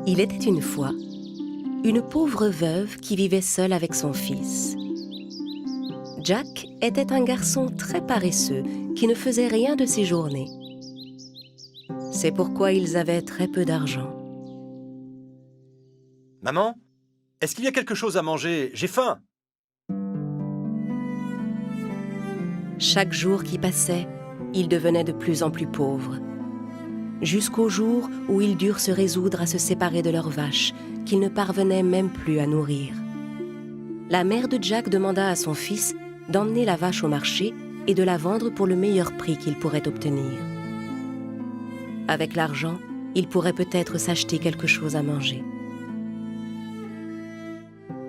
Il était une fois une pauvre veuve qui vivait seule avec son fils. Jack était un garçon très paresseux qui ne faisait rien de ses journées. C'est pourquoi ils avaient très peu d'argent. Maman, est-ce qu'il y a quelque chose à manger? J'ai faim. Chaque jour qui passait, ils devenaient de plus en plus pauvres. Jusqu'au jour où ils durent se résoudre à se séparer de leurs vaches, qu'ils ne parvenaient même plus à nourrir. La mère de Jack demanda à son fils d'emmener la vache au marché et de la vendre pour le meilleur prix qu'il pourrait obtenir. Avec l'argent, il pourrait peut-être s'acheter quelque chose à manger.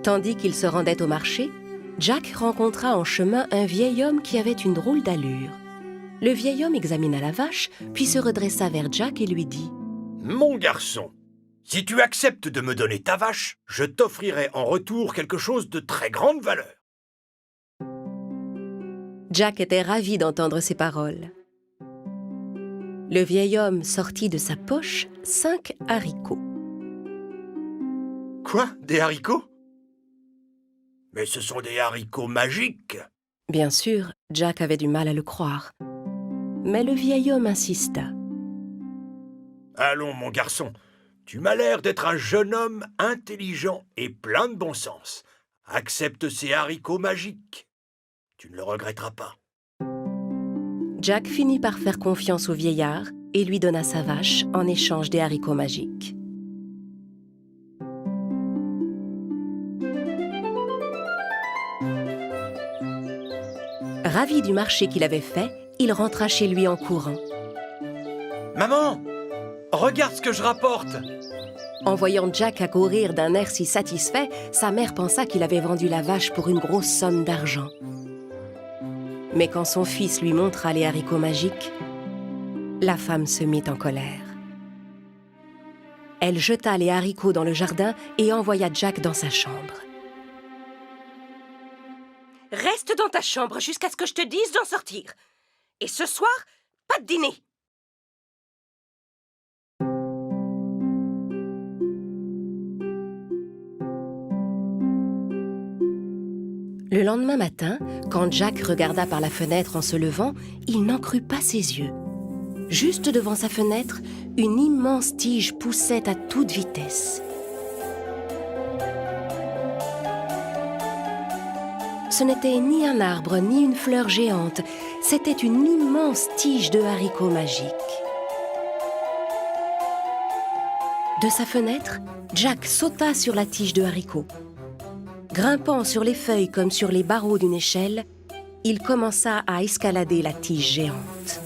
Tandis qu'il se rendait au marché, Jack rencontra en chemin un vieil homme qui avait une drôle d'allure. Le vieil homme examina la vache, puis se redressa vers Jack et lui dit « Mon garçon, si tu acceptes de me donner ta vache, je t'offrirai en retour quelque chose de très grande valeur. » Jack était ravi d'entendre ces paroles. Le vieil homme sortit de sa poche 5 haricots. « Quoi? Des haricots? Mais ce sont des haricots magiques. » Bien sûr, Jack avait du mal à le croire. Mais le vieil homme insista. « Allons, mon garçon, tu m'as l'air d'être un jeune homme intelligent et plein de bon sens. Accepte ces haricots magiques. Tu ne le regretteras pas. » Jack finit par faire confiance au vieillard et lui donna sa vache en échange des haricots magiques. Ravi du marché qu'il avait fait, il rentra chez lui en courant. « Maman, regarde ce que je rapporte !» En voyant Jack accourir d'un air si satisfait, sa mère pensa qu'il avait vendu la vache pour une grosse somme d'argent. Mais quand son fils lui montra les haricots magiques, la femme se mit en colère. Elle jeta les haricots dans le jardin et envoya Jack dans sa chambre. « Reste dans ta chambre jusqu'à ce que je te dise d'en sortir. Et ce soir, pas de dîner. » Le lendemain matin, quand Jack regarda par la fenêtre en se levant, il n'en crut pas ses yeux. Juste devant sa fenêtre, une immense tige poussait à toute vitesse. Ce n'était ni un arbre, ni une fleur géante, c'était une immense tige de haricots magiques. De sa fenêtre, Jack sauta sur la tige de haricots. Grimpant sur les feuilles comme sur les barreaux d'une échelle, il commença à escalader la tige géante.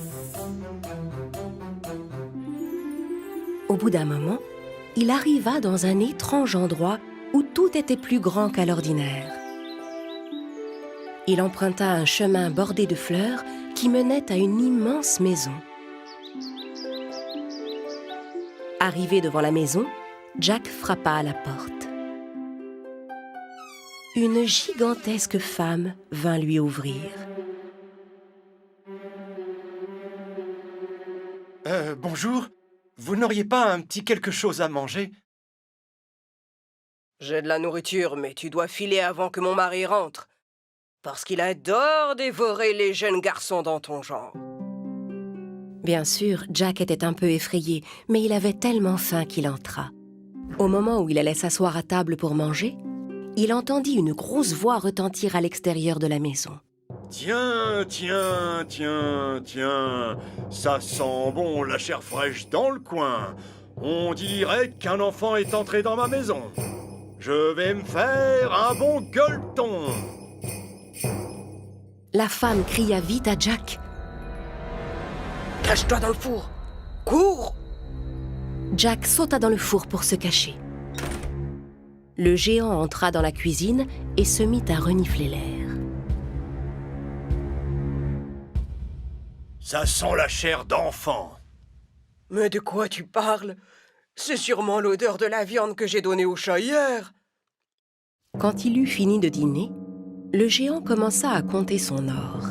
Au bout d'un moment, il arriva dans un étrange endroit où tout était plus grand qu'à l'ordinaire. Il emprunta un chemin bordé de fleurs qui menait à une immense maison. Arrivé devant la maison, Jack frappa à la porte. Une gigantesque femme vint lui ouvrir. Bonjour, vous n'auriez pas un petit quelque chose à manger? J'ai de la nourriture, mais tu dois filer avant que mon mari rentre. Parce qu'il adore dévorer les jeunes garçons dans ton genre. Bien sûr, Jack était un peu effrayé, mais il avait tellement faim qu'il entra. Au moment où il allait s'asseoir à table pour manger, il entendit une grosse voix retentir à l'extérieur de la maison. « Tiens, tiens, tiens, tiens, ça sent bon la chair fraîche dans le coin. On dirait qu'un enfant est entré dans ma maison. Je vais me faire un bon gueuleton. » La femme cria vite à Jack. « Cache-toi dans le four! Cours !» Jack sauta dans le four pour se cacher. Le géant entra dans la cuisine et se mit à renifler l'air. « Ça sent la chair d'enfant. » Mais de quoi tu parles? C'est sûrement l'odeur de la viande que j'ai donnée au chat hier. Quand il eut fini de dîner, le géant commença à compter son or.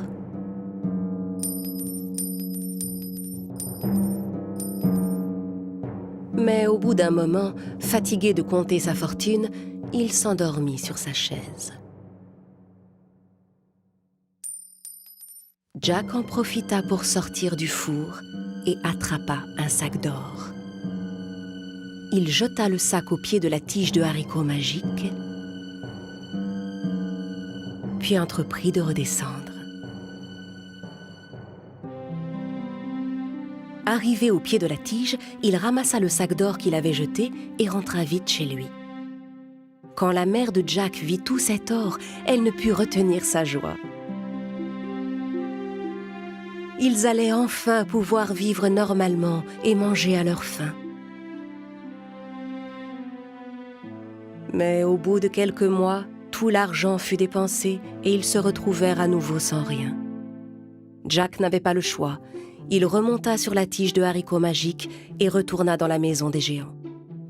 Mais au bout d'un moment, fatigué de compter sa fortune, il s'endormit sur sa chaise. Jack en profita pour sortir du four et attrapa un sac d'or. Il jeta le sac au pied de la tige de haricots magique, puis entreprit de redescendre. Arrivé au pied de la tige, il ramassa le sac d'or qu'il avait jeté et rentra vite chez lui. Quand la mère de Jack vit tout cet or, elle ne put retenir sa joie. Ils allaient enfin pouvoir vivre normalement et manger à leur faim. Mais au bout de quelques mois, tout l'argent fut dépensé et ils se retrouvèrent à nouveau sans rien. Jack n'avait pas le choix. Il remonta sur la tige de haricots magiques et retourna dans la maison des géants.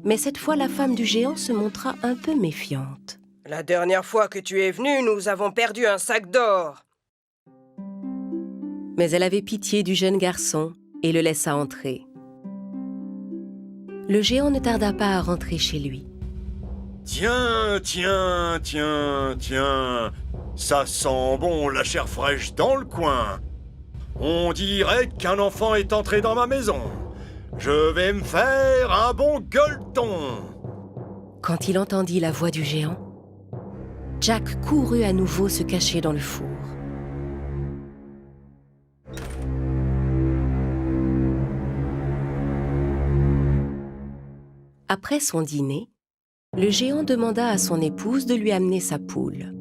Mais cette fois, la femme du géant se montra un peu méfiante. « La dernière fois que tu es venu, nous avons perdu un sac d'or. » Mais elle avait pitié du jeune garçon et le laissa entrer. Le géant ne tarda pas à rentrer chez lui. Tiens, tiens, tiens, tiens. Ça sent bon la chair fraîche dans le coin. On dirait qu'un enfant est entré dans ma maison. Je vais me faire un bon gueuleton. Quand il entendit la voix du géant, Jack courut à nouveau se cacher dans le four. Après son dîner, le géant demanda à son épouse de lui amener sa poule.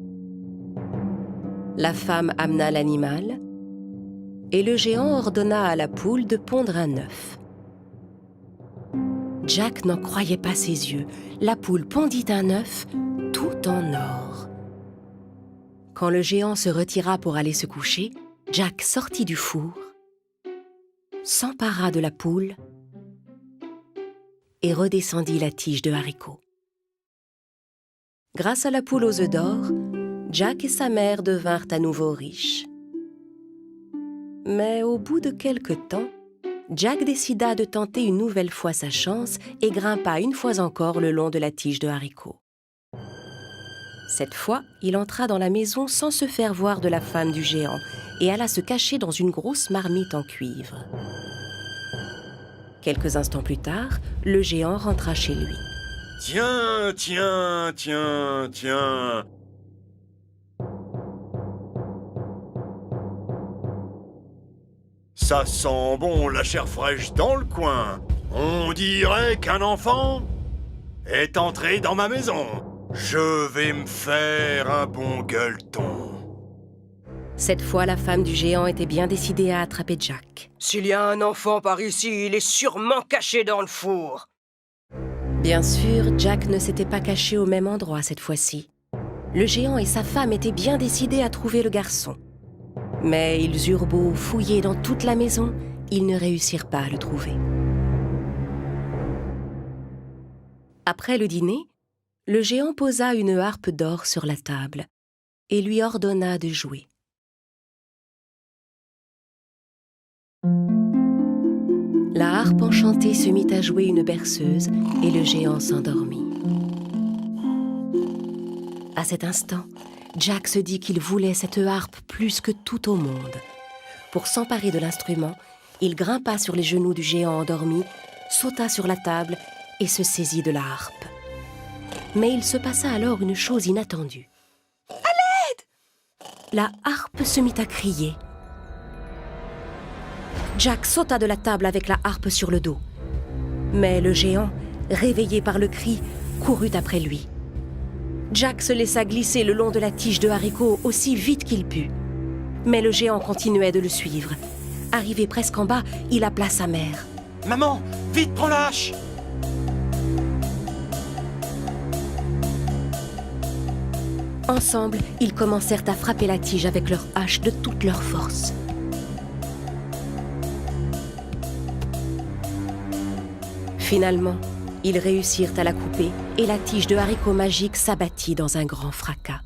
La femme amena l'animal et le géant ordonna à la poule de pondre un œuf. Jack n'en croyait pas ses yeux. La poule pondit un œuf tout en or. Quand le géant se retira pour aller se coucher, Jack sortit du four, s'empara de la poule et redescendit la tige de haricots. Grâce à la poule aux œufs d'or, Jack et sa mère devinrent à nouveau riches. Mais au bout de quelque temps, Jack décida de tenter une nouvelle fois sa chance et grimpa une fois encore le long de la tige de haricots. Cette fois, il entra dans la maison sans se faire voir de la femme du géant et alla se cacher dans une grosse marmite en cuivre. Quelques instants plus tard, le géant rentra chez lui. Tiens, tiens, tiens, tiens. Ça sent bon la chair fraîche dans le coin. On dirait qu'un enfant est entré dans ma maison. Je vais me faire un bon gueuleton. Cette fois, la femme du géant était bien décidée à attraper Jack. « S'il y a un enfant par ici, il est sûrement caché dans le four. » Bien sûr, Jack ne s'était pas caché au même endroit cette fois-ci. Le géant et sa femme étaient bien décidés à trouver le garçon. Mais ils eurent beau fouiller dans toute la maison, ils ne réussirent pas à le trouver. Après le dîner, le géant posa une harpe d'or sur la table et lui ordonna de jouer. La harpe enchantée se mit à jouer une berceuse et le géant s'endormit. À cet instant, Jack se dit qu'il voulait cette harpe plus que tout au monde. Pour s'emparer de l'instrument, il grimpa sur les genoux du géant endormi, sauta sur la table et se saisit de la harpe. Mais il se passa alors une chose inattendue. « À l'aide !» La harpe se mit à crier. Jack sauta de la table avec la harpe sur le dos. Mais le géant, réveillé par le cri, courut après lui. Jack se laissa glisser le long de la tige de haricots aussi vite qu'il put. Mais le géant continuait de le suivre. Arrivé presque en bas, il appela sa mère. « Maman, vite, prends la hache !» Ensemble, ils commencèrent à frapper la tige avec leur hache de toute leur force. Finalement, ils réussirent à la couper et la tige de haricots magiques s'abattit dans un grand fracas.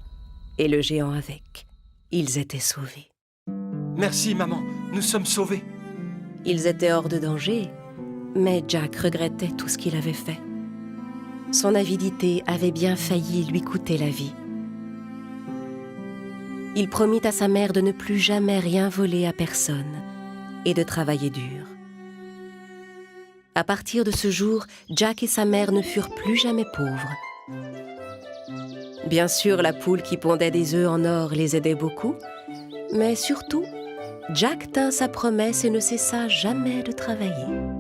Et le géant avec. Ils étaient sauvés. Merci, maman, nous sommes sauvés. Ils étaient hors de danger, Mais Jack regrettait tout ce qu'il avait fait. Son avidité avait bien failli lui coûter la vie. Il promit à sa mère de ne plus jamais rien voler à personne et de travailler dur. À partir de ce jour, Jack et sa mère ne furent plus jamais pauvres. Bien sûr, la poule qui pondait des œufs en or les aidait beaucoup, mais surtout, Jack tint sa promesse et ne cessa jamais de travailler.